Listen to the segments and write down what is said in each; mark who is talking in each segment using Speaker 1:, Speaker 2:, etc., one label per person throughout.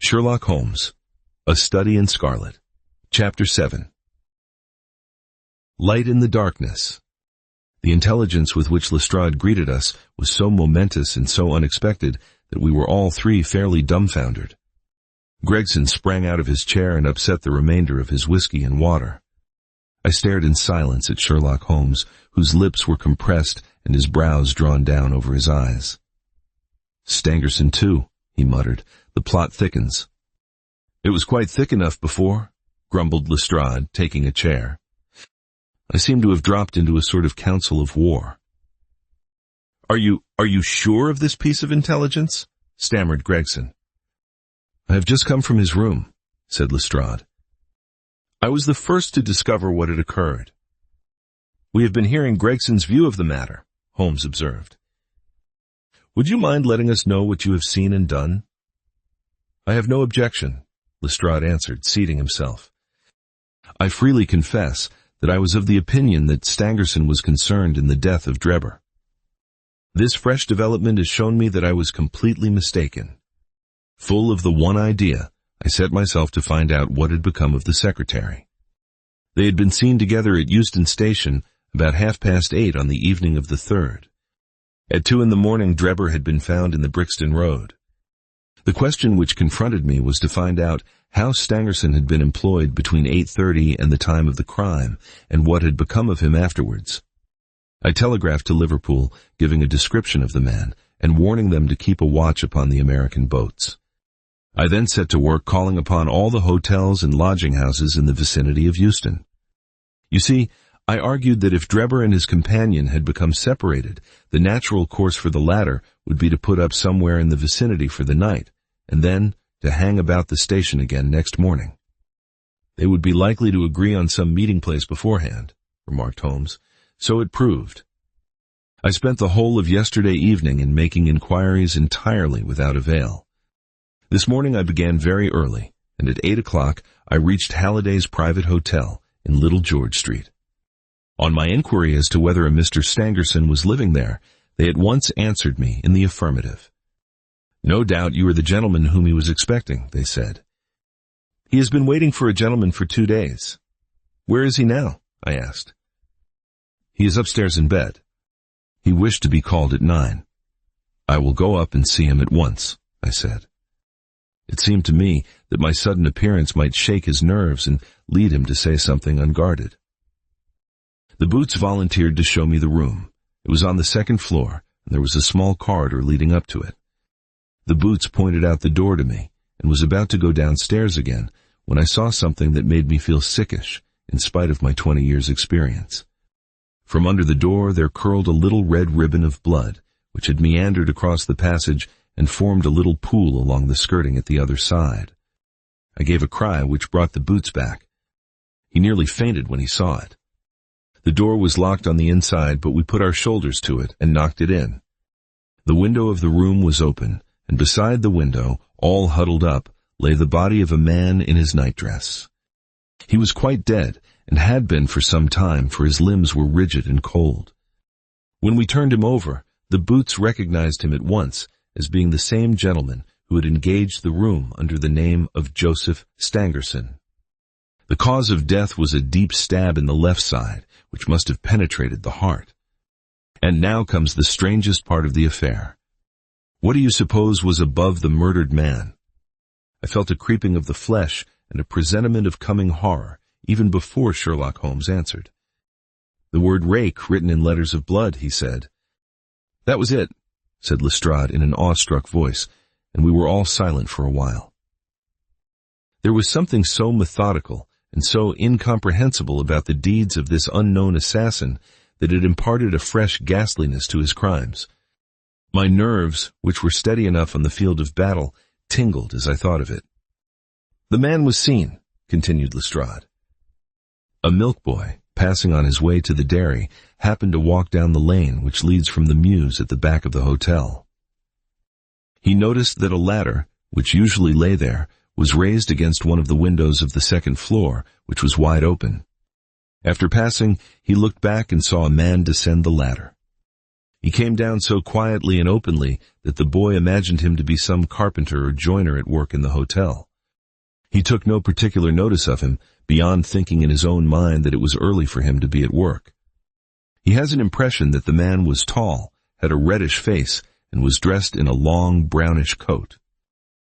Speaker 1: Sherlock Holmes, A Study in Scarlet, Chapter 7. Light in the darkness. The intelligence with which Lestrade greeted us was so momentous and so unexpected that we were all three fairly dumbfounded. Gregson sprang out of his chair and upset the remainder of his whiskey and water. I stared in silence at Sherlock Holmes, whose lips were compressed and his brows drawn down over his eyes. "Stangerson, too," he muttered. "The plot thickens." "It was quite thick enough before," grumbled Lestrade, taking a chair. "I seem to have dropped into a sort of council of war." Are you sure of this piece of intelligence?" stammered Gregson. "I have just come from his room," said Lestrade. "I was the first to discover what had occurred." "We have been hearing Gregson's view of the matter," Holmes observed. "Would you mind letting us know what you have seen and done?" "I have no objection," Lestrade answered, seating himself. "I freely confess that I was of the opinion that Stangerson was concerned in the death of Drebber. This fresh development has shown me that I was completely mistaken. Full of the one idea, I set myself to find out what had become of the secretary. They had been seen together at Euston Station about 8:30 on the evening of the 3rd. At 2 a.m, Drebber had been found in the Brixton Road. The question which confronted me was to find out how Stangerson had been employed between 8:30 and the time of the crime, and what had become of him afterwards. I telegraphed to Liverpool, giving a description of the man, and warning them to keep a watch upon the American boats. I then set to work calling upon all the hotels and lodging houses in the vicinity of Euston. You see, I argued that if Drebber and his companion had become separated, the natural course for the latter would be to put up somewhere in the vicinity for the night, and then to hang about the station again next morning. "They would be likely to agree on some meeting place beforehand," remarked Holmes. So it proved. I spent the whole of yesterday evening in making inquiries entirely without avail. This morning I began very early, and at 8 o'clock I reached Halliday's private hotel in Little George Street. On my inquiry as to whether a Mr. Stangerson was living there, they at once answered me in the affirmative. "No doubt you are the gentleman whom he was expecting," they said. "He has been waiting for a gentleman for 2 days. "Where is he now?" I asked. "He is upstairs in bed. He wished to be called at 9. "I will go up and see him at once," I said. It seemed to me that my sudden appearance might shake his nerves and lead him to say something unguarded. The boots volunteered to show me the room. It was on the 2nd floor, and there was a small corridor leading up to it. The boots pointed out the door to me, and was about to go downstairs again when I saw something that made me feel sickish, in spite of my 20 years' experience. From under the door there curled a little red ribbon of blood, which had meandered across the passage and formed a little pool along the skirting at the other side. I gave a cry which brought the boots back. He nearly fainted when he saw it. The door was locked on the inside, but we put our shoulders to it and knocked it in. The window of the room was open, and beside the window, all huddled up, lay the body of a man in his nightdress. He was quite dead, and had been for some time, for his limbs were rigid and cold. When we turned him over, the boots recognized him at once as being the same gentleman who had engaged the room under the name of Joseph Stangerson. The cause of death was a deep stab in the left side, which must have penetrated the heart. And now comes the strangest part of the affair. What do you suppose was above the murdered man? I felt a creeping of the flesh and a presentiment of coming horror, even before Sherlock Holmes answered. "The word RACHE written in letters of blood," he said. "That was it," said Lestrade in an awestruck voice, and we were all silent for a while. There was something so methodical and so incomprehensible about the deeds of this unknown assassin that it imparted a fresh ghastliness to his crimes. My nerves, which were steady enough on the field of battle, tingled as I thought of it. "The man was seen," continued Lestrade. "A milk boy, passing on his way to the dairy, happened to walk down the lane which leads from the mews at the back of the hotel. He noticed that a ladder, which usually lay there, was raised against one of the windows of the 2nd floor, which was wide open. After passing, he looked back and saw a man descend the ladder. He came down so quietly and openly that the boy imagined him to be some carpenter or joiner at work in the hotel. He took no particular notice of him, beyond thinking in his own mind that it was early for him to be at work. He has an impression that the man was tall, had a reddish face, and was dressed in a long brownish coat.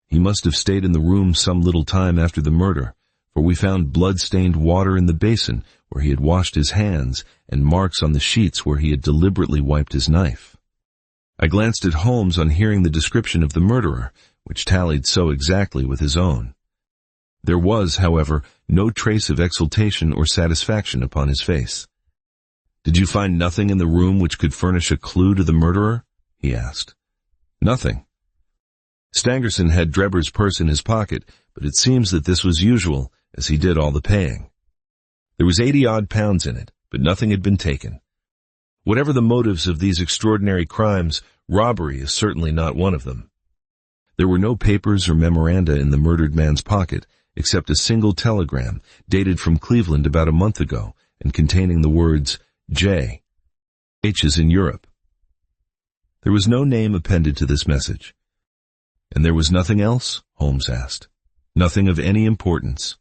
Speaker 1: He must have stayed in the room some little time after the murder, for we found blood-stained water in the basin where he had washed his hands and marks on the sheets where he had deliberately wiped his knife. I glanced at Holmes on hearing the description of the murderer, which tallied so exactly with his own. There was, however, no trace of exultation or satisfaction upon his face. "Did you find nothing in the room which could furnish a clue to the murderer?" he asked. "Nothing." Stangerson had Drebber's purse in his pocket, but it seems that this was usual, as he did all the paying. There was 80-odd pounds in it, but nothing had been taken. Whatever the motives of these extraordinary crimes, robbery is certainly not one of them. There were no papers or memoranda in the murdered man's pocket, except a single telegram, dated from Cleveland about a month ago, and containing the words, J. H is in Europe. There was no name appended to this message. "And there was nothing else?" Holmes asked. "Nothing of any importance."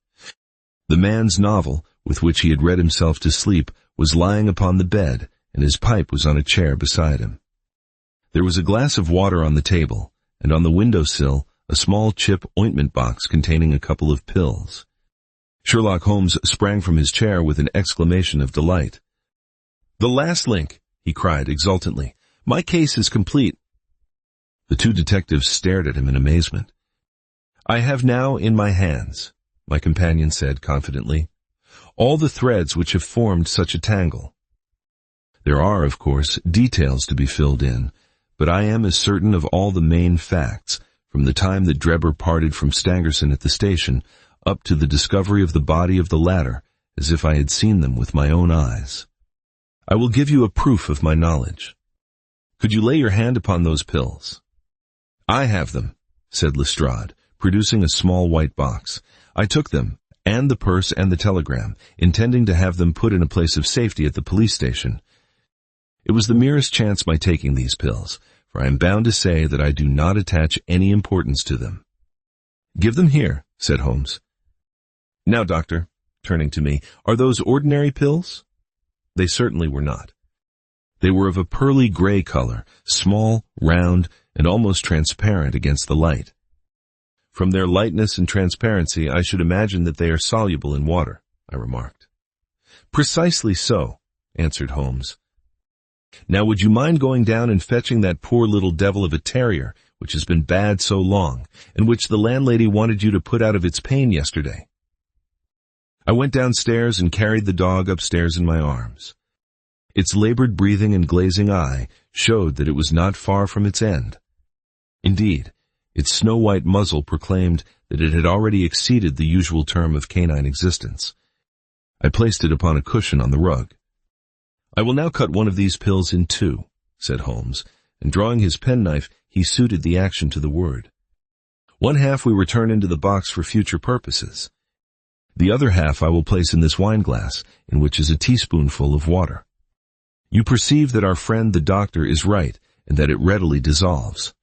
Speaker 1: The man's novel, with which he had read himself to sleep, was lying upon the bed, and his pipe was on a chair beside him. There was a glass of water on the table, and on the window-sill a small chip ointment box containing a couple of pills. Sherlock Holmes sprang from his chair with an exclamation of delight. "The last link," he cried exultantly. "My case is complete." The two detectives stared at him in amazement. "I have now in my hands," my companion said confidently, "all the threads which have formed such a tangle. There are, of course, details to be filled in, but I am as certain of all the main facts, from the time that Drebber parted from Stangerson at the station, up to the discovery of the body of the latter, as if I had seen them with my own eyes. I will give you a proof of my knowledge. Could you lay your hand upon those pills?" "I have them," said Lestrade, producing a small white box. "I took them, and the purse and the telegram, intending to have them put in a place of safety at the police station. It was the merest chance my taking these pills, for I am bound to say that I do not attach any importance to them." "Give them here," said Holmes. "Now, doctor," turning to me, "are those ordinary pills?" They certainly were not. They were of a pearly gray color, small, round, and almost transparent against the light. "From their lightness and transparency, I should imagine that they are soluble in water," I remarked. "Precisely so," answered Holmes. "Now would you mind going down and fetching that poor little devil of a terrier, which has been bad so long, and which the landlady wanted you to put out of its pain yesterday?" I went downstairs and carried the dog upstairs in my arms. Its labored breathing and glazing eye showed that it was not far from its end. Indeed, its snow-white muzzle proclaimed that it had already exceeded the usual term of canine existence. I placed it upon a cushion on the rug. "I will now cut one of these pills in two," said Holmes, and drawing his penknife, he suited the action to the word. "One half we return into the box for future purposes. The other half I will place in this wine-glass, in which is a teaspoonful of water. You perceive that our friend the doctor is right, and that it readily dissolves."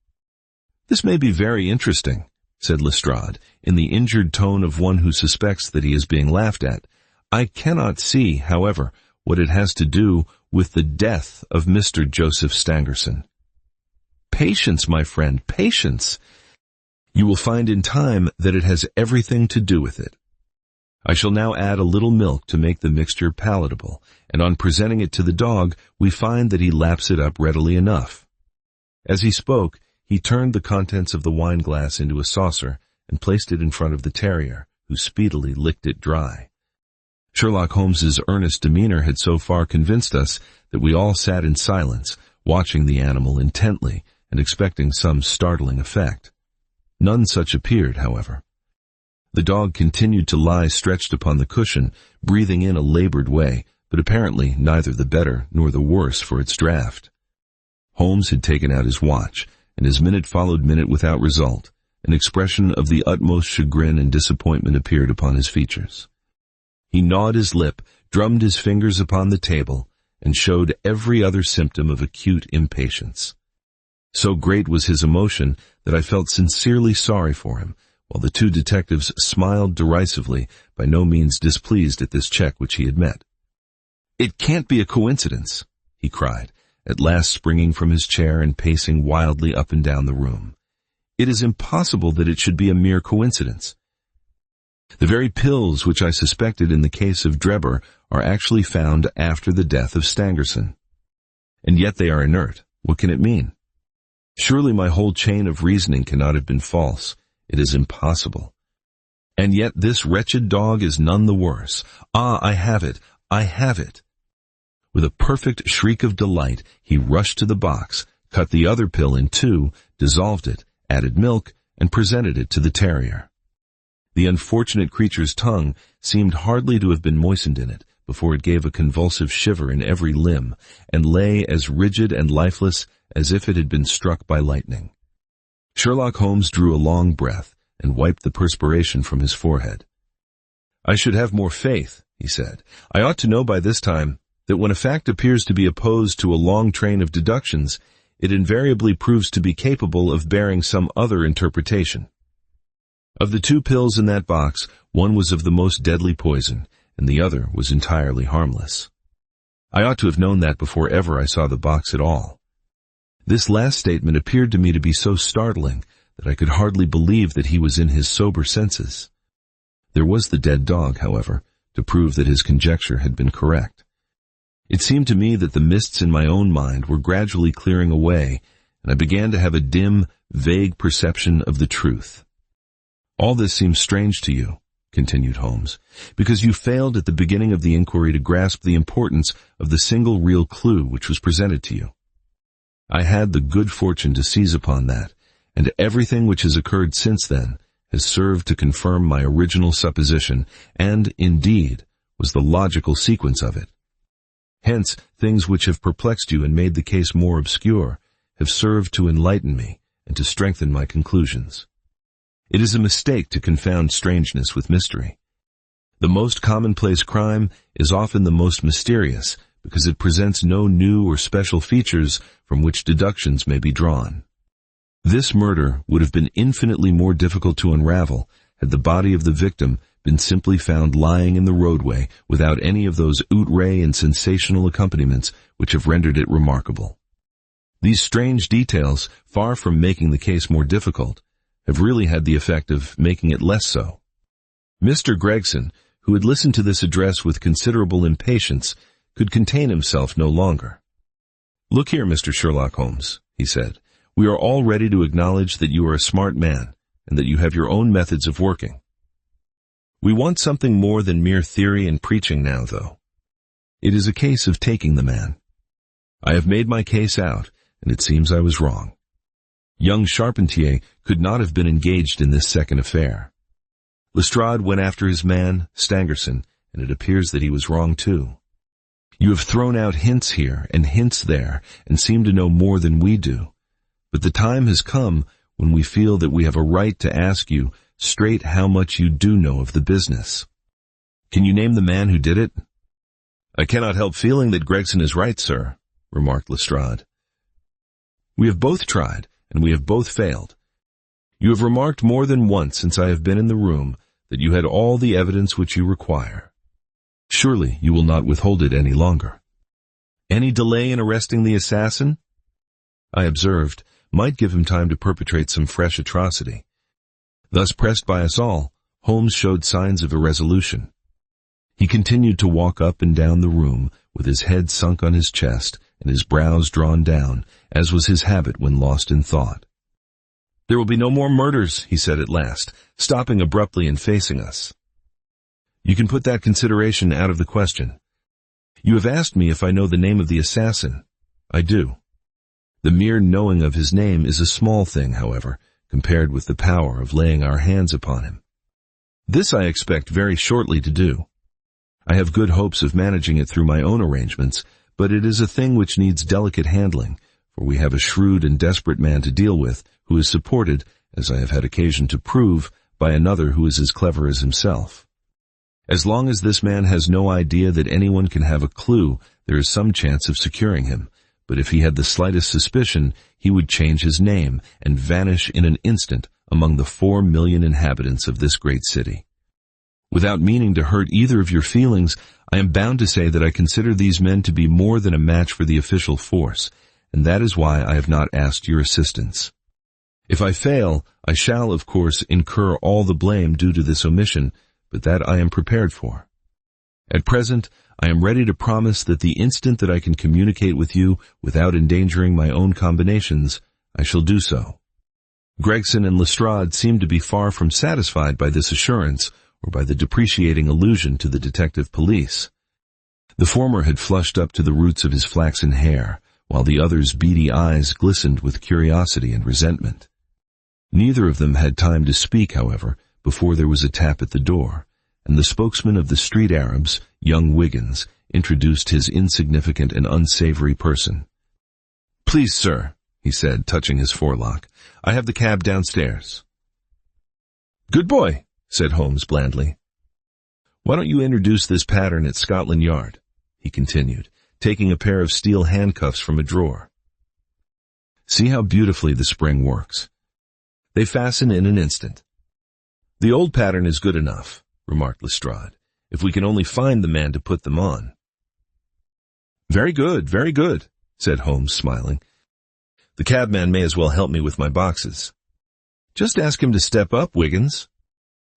Speaker 1: "This may be very interesting," said Lestrade, in the injured tone of one who suspects that he is being laughed at. "I cannot see, however, what it has to do with the death of Mr. Joseph Stangerson." "Patience, my friend, patience. You will find in time that it has everything to do with it. I shall now add a little milk to make the mixture palatable, and on presenting it to the dog, we find that he laps it up readily enough." As he spoke, he turned the contents of the wine-glass into a saucer and placed it in front of the terrier, who speedily licked it dry. Sherlock Holmes's earnest demeanor had so far convinced us that we all sat in silence, watching the animal intently and expecting some startling effect. None such appeared, however. The dog continued to lie stretched upon the cushion, breathing in a labored way, but apparently neither the better nor the worse for its draught. Holmes had taken out his watch, and as minute followed minute without result, an expression of the utmost chagrin and disappointment appeared upon his features. He gnawed his lip, drummed his fingers upon the table, and showed every other symptom of acute impatience. So great was his emotion that I felt sincerely sorry for him, while the two detectives smiled derisively, by no means displeased at this check which he had met. "It can't be a coincidence," he cried, at last springing from his chair and pacing wildly up and down the room. "It is impossible that it should be a mere coincidence. The very pills which I suspected in the case of Drebber are actually found after the death of Stangerson. And yet they are inert. What can it mean? Surely my whole chain of reasoning cannot have been false. It is impossible. And yet this wretched dog is none the worse. Ah, I have it! I have it!" With a perfect shriek of delight, he rushed to the box, cut the other pill in two, dissolved it, added milk, and presented it to the terrier. The unfortunate creature's tongue seemed hardly to have been moistened in it before it gave a convulsive shiver in every limb, and lay as rigid and lifeless as if it had been struck by lightning. Sherlock Holmes drew a long breath and wiped the perspiration from his forehead. "I should have more faith," he said. "I ought to know by this time that when a fact appears to be opposed to a long train of deductions, it invariably proves to be capable of bearing some other interpretation. Of the two pills in that box, one was of the most deadly poison, and the other was entirely harmless. I ought to have known that before ever I saw the box at all. This last statement appeared to me to be so startling that I could hardly believe that he was in his sober senses. There was the dead dog, however, to prove that his conjecture had been correct. It seemed to me that the mists in my own mind were gradually clearing away, and I began to have a dim, vague perception of the truth. All this seems strange to you," continued Holmes, "because you failed at the beginning of the inquiry to grasp the importance of the single real clue which was presented to you. I had the good fortune to seize upon that, and everything which has occurred since then has served to confirm my original supposition, and, indeed, was the logical sequence of it. Hence, things which have perplexed you and made the case more obscure have served to enlighten me and to strengthen my conclusions. It is a mistake to confound strangeness with mystery. The most commonplace crime is often the most mysterious because it presents no new or special features from which deductions may be drawn. This murder would have been infinitely more difficult to unravel had the body of the victim been simply found lying in the roadway without any of those outre and sensational accompaniments which have rendered it remarkable. These strange details, far from making the case more difficult, have really had the effect of making it less so. Mr. Gregson, who had listened to this address with considerable impatience, could contain himself no longer. "Look here, Mr. Sherlock Holmes," he said, "we are all ready to acknowledge that you are a smart man and that you have your own methods of working. We want something more than mere theory and preaching now, though. It is a case of taking the man. I have made my case out, and it seems I was wrong. Young Charpentier could not have been engaged in this second affair. Lestrade went after his man, Stangerson, and it appears that he was wrong too. You have thrown out hints here and hints there, and seem to know more than we do. But the time has come when we feel that we have a right to ask you straight how much you do know of the business. Can you name the man who did it?" "I cannot help feeling that Gregson is right, sir," remarked Lestrade. "We have both tried, and we have both failed. You have remarked more than once since I have been in the room that you had all the evidence which you require. Surely you will not withhold it any longer. Any delay in arresting the assassin, I observed, might give him time to perpetrate some fresh atrocity. Thus pressed by us all, Holmes showed signs of irresolution. He continued to walk up and down the room with his head sunk on his chest and his brows drawn down, as was his habit when lost in thought. "There will be no more murders," he said at last, stopping abruptly and facing us. "You can put that consideration out of the question. You have asked me if I know the name of the assassin. I do. The mere knowing of his name is a small thing, however, compared with the power of laying our hands upon him. This I expect very shortly to do. I have good hopes of managing it through my own arrangements, but it is a thing which needs delicate handling, for we have a shrewd and desperate man to deal with, who is supported, as I have had occasion to prove, by another who is as clever as himself. As long as this man has no idea that anyone can have a clue, there is some chance of securing him. But if he had the slightest suspicion, he would change his name and vanish in an instant among the 4 million inhabitants of this great city. Without meaning to hurt either of your feelings, I am bound to say that I consider these men to be more than a match for the official force, and that is why I have not asked your assistance. If I fail, I shall, of course, incur all the blame due to this omission, but that I am prepared for. At present, I am ready to promise that the instant that I can communicate with you without endangering my own combinations, I shall do so. Gregson and Lestrade seemed to be far from satisfied by this assurance, or by the depreciating allusion to the detective police. The former had flushed up to the roots of his flaxen hair, while the other's beady eyes glistened with curiosity and resentment. Neither of them had time to speak, however, before there was a tap at the door, and the spokesman of the street Arabs, young Wiggins, introduced his insignificant and unsavory person. "Please, sir," he said, touching his forelock, "I have the cab downstairs." "Good boy," said Holmes blandly. "Why don't you introduce this pattern at Scotland Yard?" he continued, taking a pair of steel handcuffs from a drawer. "See how beautifully the spring works. They fasten in an instant." "The old pattern is good enough," remarked Lestrade, "if we can only find the man to put them on." Very good, said Holmes, smiling. "The cabman may as well help me with my boxes." "Just ask him to step up, Wiggins."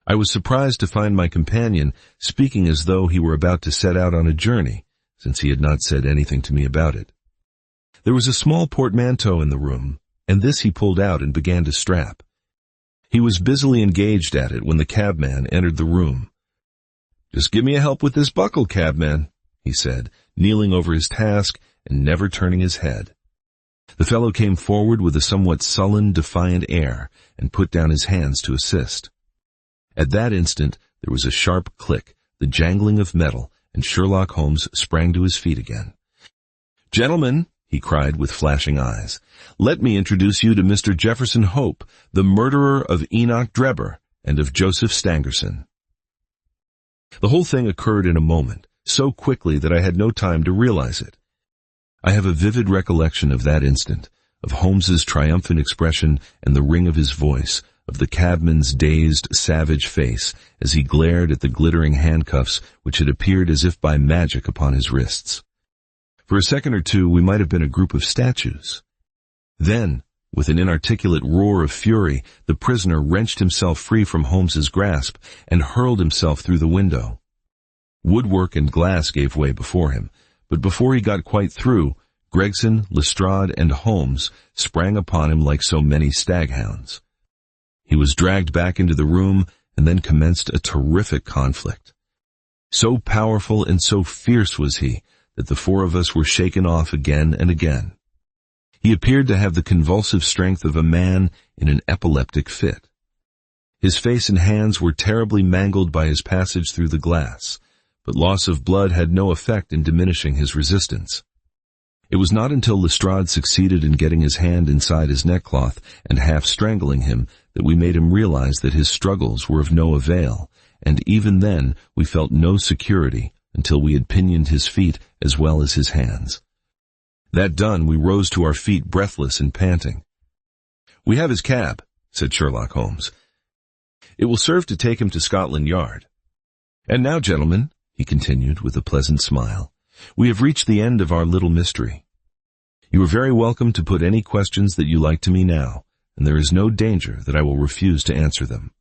Speaker 1: I was surprised to find my companion speaking as though he were about to set out on a journey, since he had not said anything to me about it. There was a small portmanteau in the room, and this he pulled out and began to strap. He was busily engaged at it when the cabman entered the room. "Just give me a help with this buckle, cabman," he said, kneeling over his task and never turning his head. The fellow came forward with a somewhat sullen, defiant air and put down his hands to assist. At that instant there was a sharp click, the jangling of metal, and Sherlock Holmes sprang to his feet again. "Gentlemen," he cried with flashing eyes, "let me introduce you to Mr. Jefferson Hope, the murderer of Enoch Drebber and of Joseph Stangerson." The whole thing occurred in a moment, so quickly that I had no time to realize it. I have a vivid recollection of that instant, of Holmes's triumphant expression and the ring of his voice, of the cabman's dazed, savage face as he glared at the glittering handcuffs which had appeared as if by magic upon his wrists. For a second or two we might have been a group of statues. Then, with an inarticulate roar of fury, the prisoner wrenched himself free from Holmes's grasp and hurled himself through the window. Woodwork and glass gave way before him, but before he got quite through, Gregson, Lestrade, and Holmes sprang upon him like so many staghounds. He was dragged back into the room and then commenced a terrific conflict. So powerful and so fierce was he that the four of us were shaken off again and again. He appeared to have the convulsive strength of a man in an epileptic fit. His face and hands were terribly mangled by his passage through the glass, but loss of blood had no effect in diminishing his resistance. It was not until Lestrade succeeded in getting his hand inside his neckcloth and half strangling him that we made him realize that his struggles were of no avail, and even then we felt no security until we had pinioned his feet as well as his hands. That done, we rose to our feet breathless and panting. "We have his cab," said Sherlock Holmes. "It will serve to take him to Scotland Yard. And now, gentlemen," he continued with a pleasant smile, "we have reached the end of our little mystery. You are very welcome to put any questions that you like to me now, and there is no danger that I will refuse to answer them."